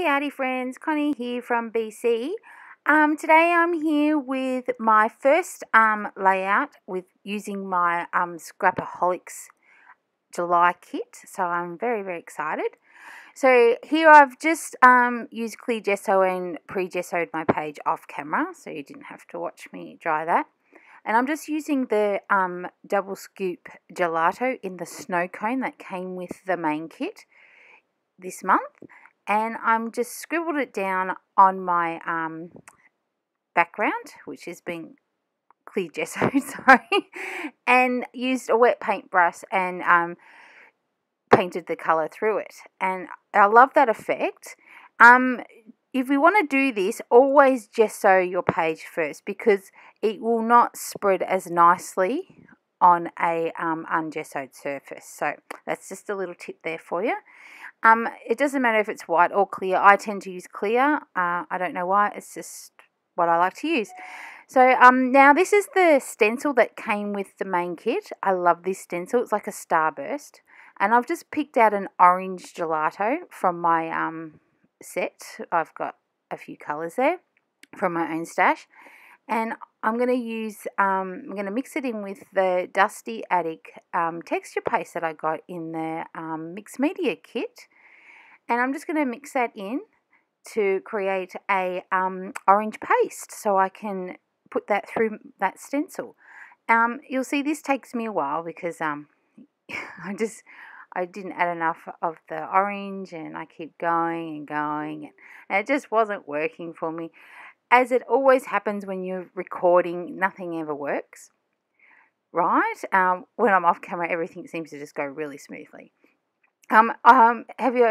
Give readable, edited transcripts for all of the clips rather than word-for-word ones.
Hey Arty friends, Connie here from BC. Today I'm here with my first layout with using my Scrapaholics July kit. So I'm very excited. So here I've just used clear gesso and pre-gessoed my page off camera, so you didn't have to watch me dry that. And I'm just using the double scoop gelato in the snow cone that came with the main kit this month. And I'm just scribbled it down on my background, which has been clear gesso, sorry, and used a wet paintbrush and painted the colour through it. And I love that effect. If we want to do this, always gesso your page first because it will not spread as nicely on a ungessoed surface. So that's just a little tip there for you. It doesn't matter if it's white or clear. I tend to use clear. I don't know why. It's just what I like to use. So now this is the stencil that came with the main kit. I love this stencil. It's like a starburst. And I've just picked out an orange gelato from my set. I've got a few colours there from my own stash. And I'm going to mix it in with the Dusty Attic texture paste that I got in the mixed media kit. And I'm just going to mix that in to create a orange paste so I can put that through that stencil. You'll see this takes me a while because I didn't add enough of the orange and I keep going and going and it just wasn't working for me. As it always happens when you're recording, nothing ever works, right? When I'm off camera, everything seems to just go really smoothly. I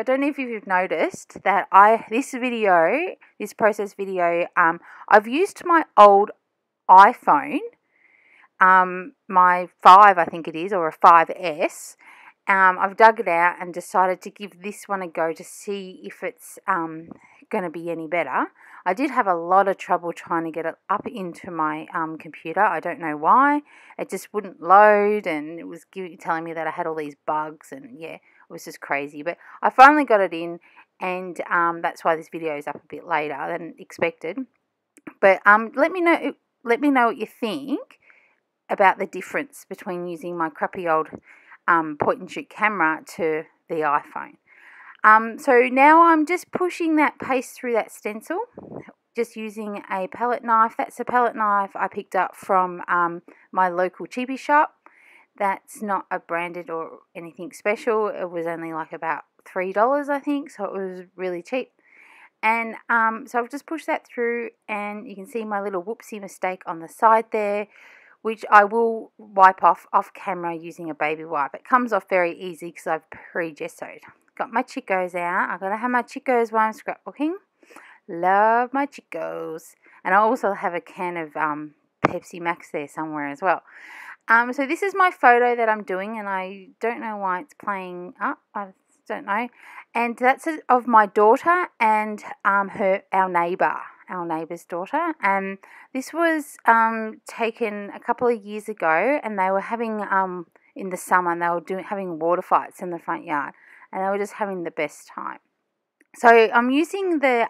don't know if you've noticed that this process video, I've used my old iPhone, my 5 I think it is, or a 5S. I've dug it out and decided to give this one a go to see if it's going to be any better. I did have a lot of trouble trying to get it up into my computer. I don't know why. It just wouldn't load and it was telling me that I had all these bugs and yeah, it was just crazy. But I finally got it in and that's why this video is up a bit later than expected. But let me know what you think about the difference between using my crappy old point and shoot camera to the iPhone. So now I'm just pushing that paste through that stencil, just using a palette knife. That's a palette knife I picked up from my local cheapy shop. That's not a branded or anything special. It was only like about $3 I think, so it was really cheap. And so I've just pushed that through and you can see my little whoopsie mistake on the side there, which I will wipe off camera using a baby wipe. It comes off very easy because I've pre-gessoed. Got my Chicos out. I've got to have my Chicos while I'm scrapbooking. Love my Chicos. And I also have a can of Pepsi Max there somewhere as well. So this is my photo that I'm doing and I don't know why it's playing up. I don't know. And that's of my daughter and our neighbour's daughter. And this was taken a couple of years ago and they were having in the summer and they were having water fights in the front yard and they were just having the best time. So I'm using the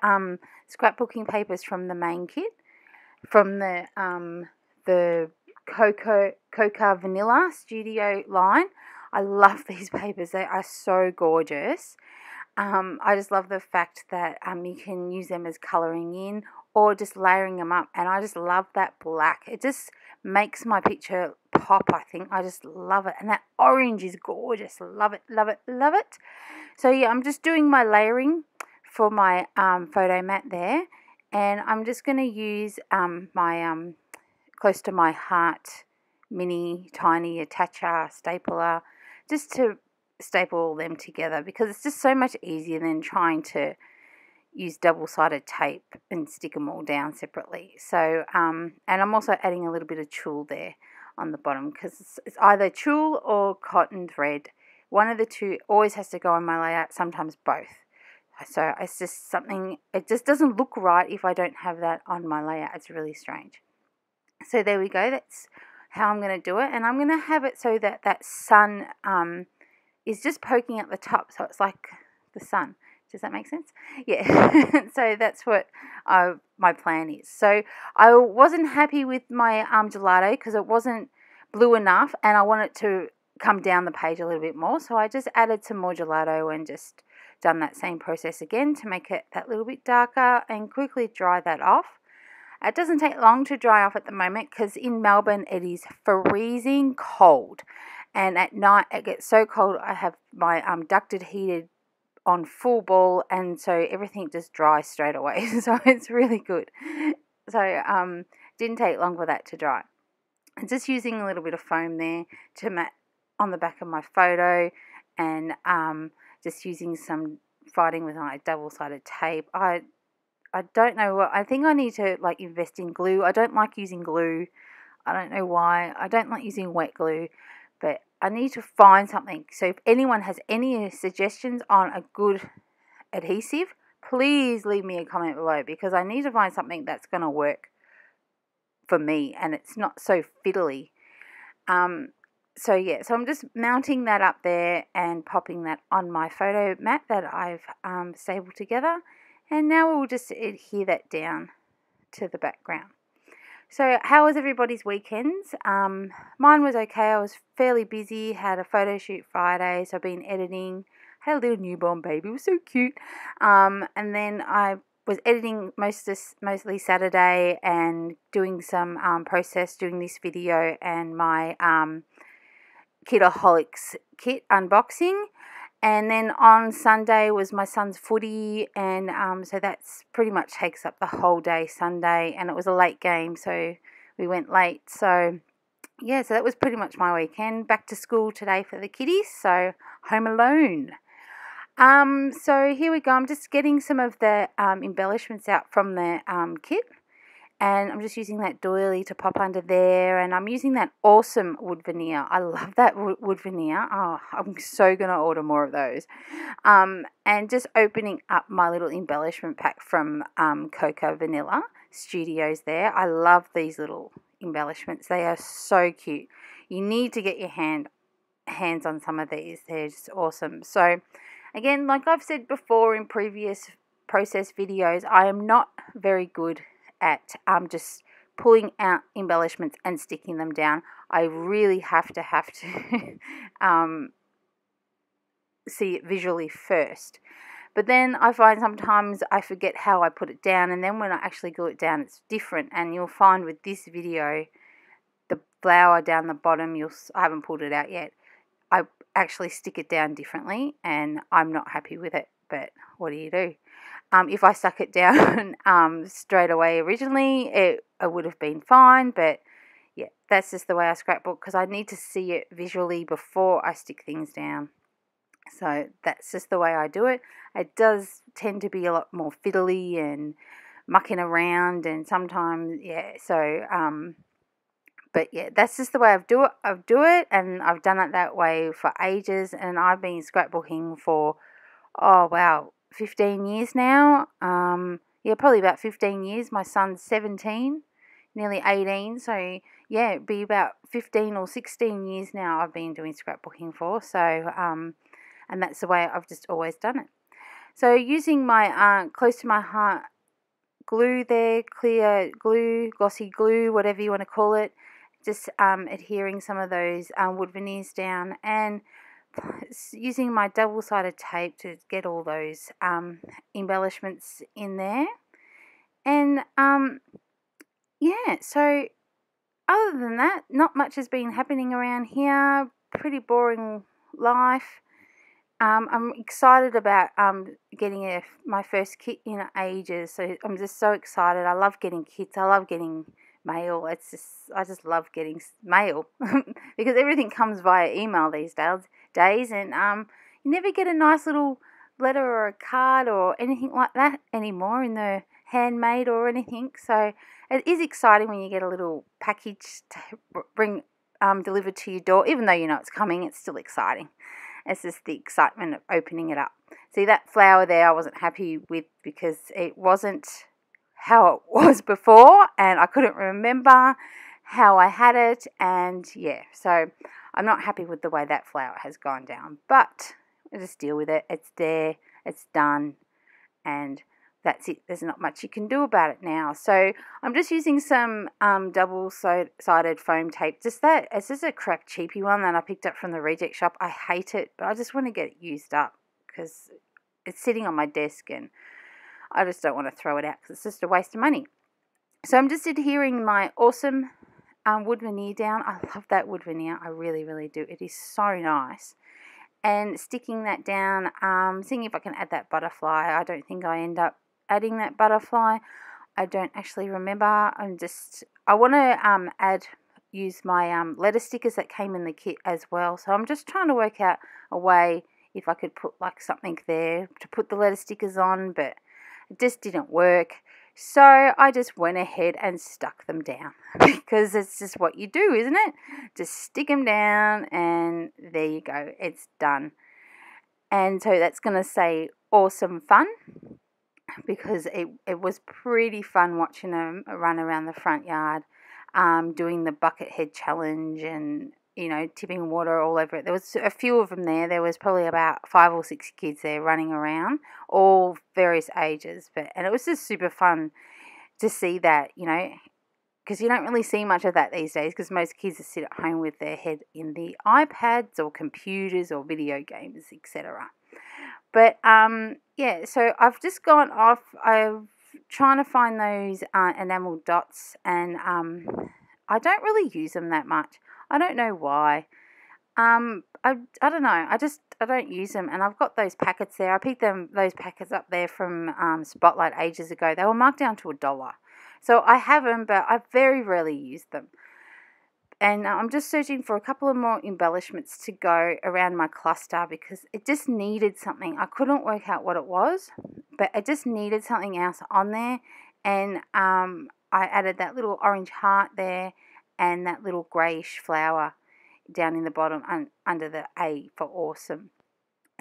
scrapbooking papers from the main kit, from the Coca Vanilla Studio line. I love these papers. They are so gorgeous. I just love the fact that you can use them as colouring in or just layering them up. And I just love that black. It just makes my picture pop, I think. I just love it. And that orange is gorgeous. Love it, love it, love it. So yeah, I'm just doing my layering for my photo mat there. And I'm just going to use my Close to My Heart mini tiny attacher stapler just to staple them together because it's just so much easier than trying to use double-sided tape and stick them all down separately. So and I'm also adding a little bit of tulle there on the bottom because it's either tulle or cotton thread. One of the two always has to go on my layout, sometimes both. So it's just something, it just doesn't look right if I don't have that on my layout. It's really strange. So there we go. That's how I'm going to do it. And I'm going to have it so that that sun is just poking at the top. So it's like the sun. Does that make sense? Yeah. So that's what my plan is. So I wasn't happy with my gelato because it wasn't blue enough, and I want it to come down the page a little bit more. So I just added some more gelato and just done that same process again to make it that little bit darker and quickly dry that off. It doesn't take long to dry off at the moment because in Melbourne it is freezing cold, and at night it gets so cold I have my ducted heated on full ball, and so everything just dries straight away. So it's really good. So didn't take long for that to dry. I'm just using a little bit of foam there to mat on the back of my photo, and just using some fighting with my double-sided tape. I don't know what, I think I need to like invest in glue. I don't like using glue. I don't know why. I don't like using wet glue, but I need to find something. So if anyone has any suggestions on a good adhesive, please leave me a comment below, because I need to find something that's going to work for me and it's not so fiddly. So yeah, so I'm just mounting that up there and popping that on my photo mat that I've stapled together, and now we'll just adhere that down to the background. So how was everybody's weekends? Mine was okay. I was fairly busy, had a photo shoot Friday, so I've been editing, had a little newborn baby, it was so cute, and then I was editing mostly Saturday and doing some process, doing this video and my Kitaholics kit unboxing. And then on Sunday was my son's footy, and so that's pretty much takes up the whole day Sunday, and it was a late game, so we went late. So yeah, so that was pretty much my weekend. Back to school today for the kiddies, so home alone. So here we go. I'm just getting some of the embellishments out from the kit, and I'm just using that doily to pop under there, and I'm using that awesome wood veneer. I love that wood veneer. Oh, I'm so going to order more of those. And just opening up my little embellishment pack from Cocoa Vanilla Studios there. I love these little embellishments. They are so cute. You need to get your hands on some of these. They're just awesome. So again, like I've said before in previous process videos, I am not very good at just pulling out embellishments and sticking them down. I really have to see it visually first. But then I find sometimes I forget how I put it down, and then when I actually glue it down, it's different. And you'll find with this video, the flower down the bottom, I haven't pulled it out yet, I actually stick it down differently, and I'm not happy with it. But what do you do? If I stuck it down straight away originally, it would have been fine. But yeah, that's just the way I scrapbook, because I need to see it visually before I stick things down. So that's just the way I do it. It does tend to be a lot more fiddly and mucking around, and sometimes, yeah, so but yeah, that's just the way I do it, and I've done it that way for ages, and I've been scrapbooking for, oh wow, 15 years now. Yeah, probably about 15 years. My son's 17, nearly 18, so yeah, it'd be about 15 or 16 years now I've been doing scrapbooking for. So and that's the way I've just always done it. So using my close to my heart glue there, clear glue, glossy glue, whatever you want to call it, just adhering some of those wood veneers down, and using my double-sided tape to get all those embellishments in there. And yeah, so other than that, not much has been happening around here. Pretty boring life. I'm excited about getting my first kit in ages, so I'm just so excited. I love getting kits. I love getting mail. I just love getting mail because everything comes via email these days, and you never get a nice little letter or a card or anything like that anymore in the handmade or anything. So it is exciting when you get a little package to bring delivered to your door. Even though you know it's coming, it's still exciting. It's just the excitement of opening it up. See, that flower there I wasn't happy with because it wasn't how it was before, and I couldn't remember how I had it, and yeah, so I'm not happy with the way that flower has gone down, but I just deal with it. It's there, It's done, and that's it. There's not much you can do about it now. So I'm just using some double-sided foam tape. It's just a crap cheapy one that I picked up from the reject shop. I hate it, but I just want to get it used up because it's sitting on my desk and I just don't want to throw it out because it's just a waste of money. So I'm just adhering my awesome wood veneer down. I love that wood veneer. I really, really do. It is so nice. And sticking that down, seeing if I can add that butterfly. I don't think I end up adding that butterfly. I don't actually remember. I want to use my letter stickers that came in the kit as well. So I'm just trying to work out a way if I could put like something there to put the letter stickers on, but it just didn't work. So I just went ahead and stuck them down because it's just what you do, isn't it? Just stick them down and there you go. It's done. And so that's going to say awesome fun, because it was pretty fun watching them run around the front yard, doing the bucket head challenge and, you know, tipping water all over it. There was a few of them there. There was probably about 5 or 6 kids there running around, all various ages. And it was just super fun to see that, you know, because you don't really see much of that these days because most kids just sit at home with their head in the iPads or computers or video games, etc. But, yeah, so I've just gone off. I'm trying to find those enamel dots, and I don't really use them that much. I don't know why. I don't know. I don't use them, and I've got those packets there. I picked those packets up there from Spotlight ages ago. They were marked down to $1. So I have them, but I very rarely use them. And I'm just searching for a couple of more embellishments to go around my cluster because it just needed something. I couldn't work out what it was, but it just needed something else on there. And I added that little orange heart there and that little greyish flower down in the bottom under the A for awesome.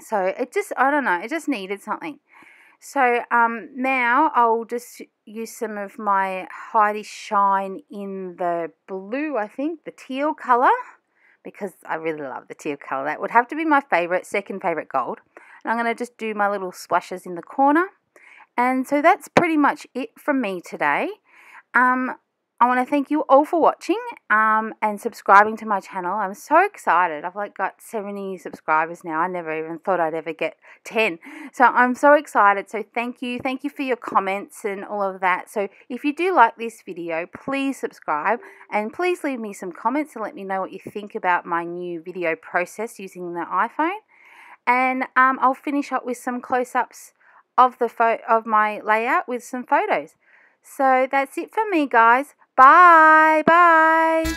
So I don't know, it just needed something. So now I'll just use some of my Heidi Shine in the blue, I think, the teal colour, because I really love the teal colour. That would have to be my second favourite gold. And I'm going to just do my little splashes in the corner. And so that's pretty much it from me today. I want to thank you all for watching and subscribing to my channel. I'm so excited. I've got 70 subscribers now. I never even thought I'd ever get 10. So I'm so excited. So thank you. Thank you for your comments and all of that. So if you do like this video, please subscribe and please leave me some comments and let me know what you think about my new video process using the iPhone. And I'll finish up with some close-ups of my layout with some photos. So that's it for me, guys. Bye. Bye.